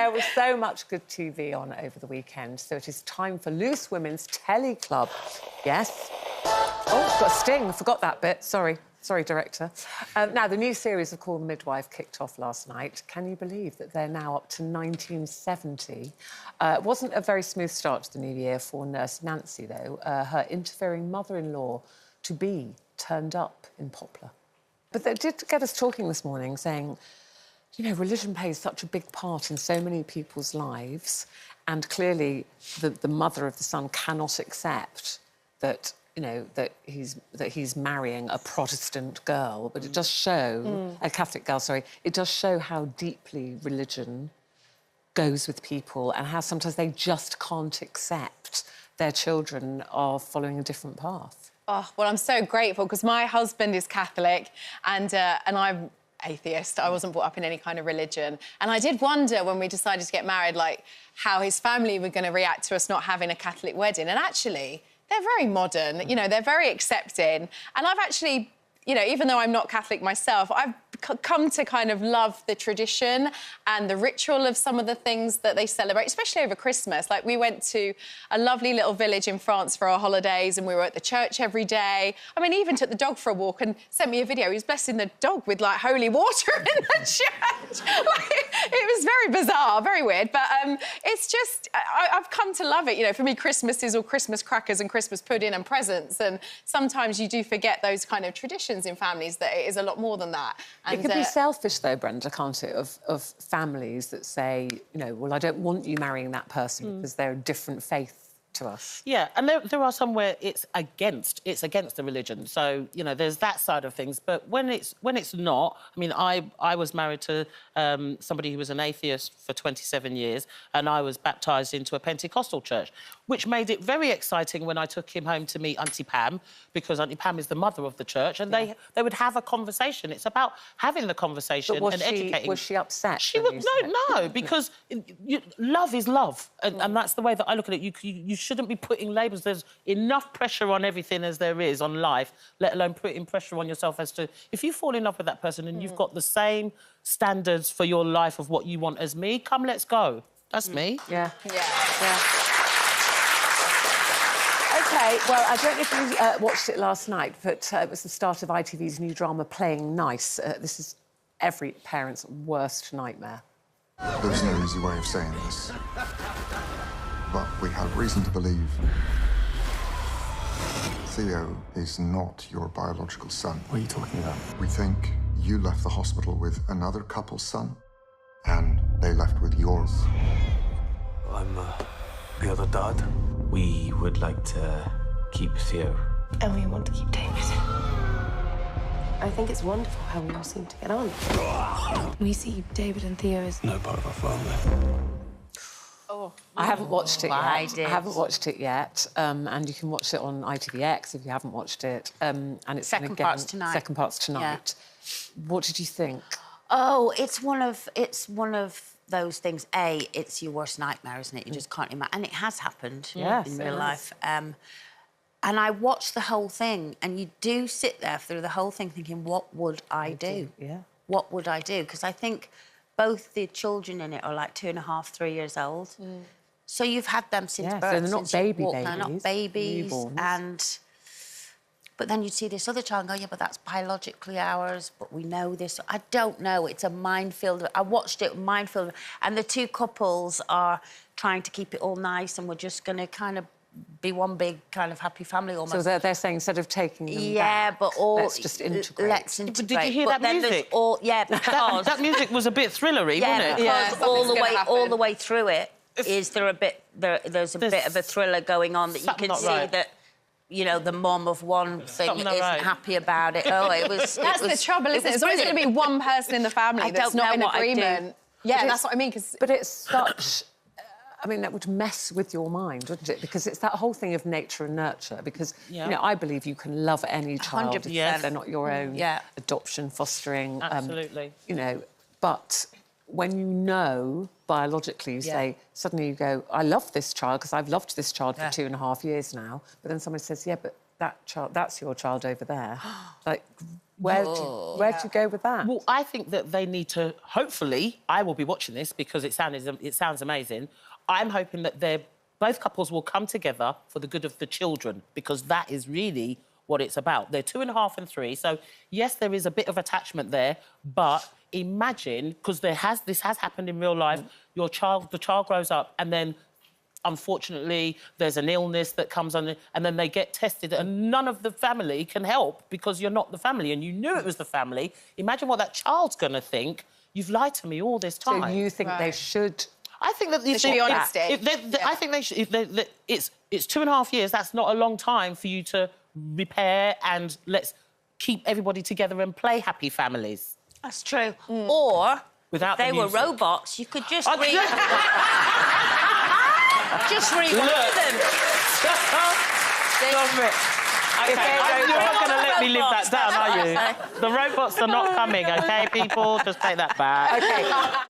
There was so much good TV on over the weekend, so it is time for Loose Women's Telly Club. Yes. Oh, it's got a sting. I forgot that bit. Sorry. Sorry, director. Now, the new series of Call the Midwife kicked off last night. Can you believe that they're now up to 1970? It wasn't a very smooth start to the new year for nurse Nancy, though. Her interfering mother-in-law-to-be turned up in Poplar. But they did get us talking this morning, saying, you know, religion plays such a big part in so many people's lives, and clearly the mother of the son cannot accept that, you know, that he's marrying a Protestant girl, but it does show... a Catholic girl, sorry. It does show how deeply religion goes with people and how sometimes they just can't accept their children are following a different path. Oh, well, I'm so grateful, because my husband is Catholic and I'm atheist. I wasn't brought up in any kind of religion. And I did wonder when we decided to get married, like, how his family were going to react to us not having a Catholic wedding. And actually, they're very modern, you know, they're very accepting. And I've actually, you know, even though I'm not Catholic myself, I've come to kind of love the tradition and the ritual of some of the things that they celebrate, especially over Christmas. Like, we went to a lovely little village in France for our holidays and we were at the church every day. I mean, he even took the dog for a walk and sent me a video. He was blessing the dog with, like, holy water in the church. Like, it was very bizarre, very weird. But it's just, I've come to love it. You know, for me, Christmas is all Christmas crackers and Christmas pudding and presents. And sometimes you do forget those kind of traditions in families, that it is a lot more than that. And, it could be selfish, though, Brenda, can't it, of families that say, you know, well, I don't want you marrying that person because they're a different faith to us. Yeah, and there are some where it's against the religion. So, you know, there's that side of things. But when it's not, I mean, I was married to somebody who was an atheist for 27 years, and I was baptised into a Pentecostal church, which made it very exciting when I took him home to meet Auntie Pam, because Auntie Pam is the mother of the church, and they would have a conversation. It's about having the conversation and educating. Was she upset? She was no, because love is love, and that's the way that I look at it. You shouldn't be putting labels. There's enough pressure on everything as there is on life, let alone putting pressure on yourself as to... If you fall in love with that person and you've got the same standards for your life of what you want as me, come, let's go. That's me. Yeah. OK, well, I don't know if you watched it last night, but it was the start of ITV's new drama, Playing Nice. This is every parent's worst nightmare. There's no easy way of saying this, but we have reason to believe Theo is not your biological son. What are you talking about? We think you left the hospital with another couple's son, and they left with yours. I'm the other dad. We would like to keep Theo. And we want to keep David. I think it's wonderful how we all seem to get on. We see David and Theo as... no part of our family. I haven't watched it yet. I did. I haven't watched it yet, and you can watch it on ITVX if you haven't watched it. And it's Second parts tonight. Second parts tonight. Yeah. What did you think? Oh, it's one of those things. A, it's your worst nightmare, isn't it? You just can't imagine, and it has happened in real life. And I watched the whole thing, and you do sit there through the whole thing thinking, what would I do? Yeah. What would I do? Because I think both the children in it are like 2.5, 3 years old. So you've had them since birth. So they're not babies. They're not babies. Newborns. But then you'd see this other child and go, yeah, but that's biologically ours, but we know this. I don't know. It's a minefield. I watched it, minefield. And the two couples are trying to keep it all nice, and we're just going to kind of be one big kind of happy family almost. So they're saying instead of taking them back, but all... let's just integrate. Let's integrate. But did you hear that music? Because... that music was a bit thrillery, wasn't it? Yeah, because all the way through it is there's a bit of a thriller going on that you can see that, you know, the mum of one thing isn't happy about it. Oh, it was... That's the trouble, isn't it? There's always going to be one person in the family that's not in agreement. Yeah, that's what I mean, because... But it's such... I mean, that would mess with your mind, wouldn't it? Because it's that whole thing of nature and nurture. Because, you know, I believe you can love any child if they're not your own. Adoption, fostering. Absolutely. You know, but when you know biologically, you say, suddenly you go, I love this child because I've loved this child for 2.5 years now. But then somebody says, yeah, but that child, that's your child over there. Like, Where do you go with that? Well, I think that they need to, hopefully, I will be watching this because it sounds amazing. I'm hoping that both couples will come together for the good of the children, because that is really what it's about. They're 2.5 and 3, so yes, there is a bit of attachment there, but imagine, because this has happened in real life, the child grows up and then unfortunately, there's an illness that comes on, and then they get tested, and none of the family can help because you're not the family, and you knew it was the family. Imagine what that child's going to think. You've lied to me all this time. So you think they should... I think that they should be honest. I think they should. It's 2.5 years. That's not a long time for you to repair, and let's keep everybody together and play happy families. That's true. Or, without if they were robots, you could just just rewind them. Stop it. Okay, you're not going to let me live that down, are you? The robots are not coming, OK, people? Just take that back. OK.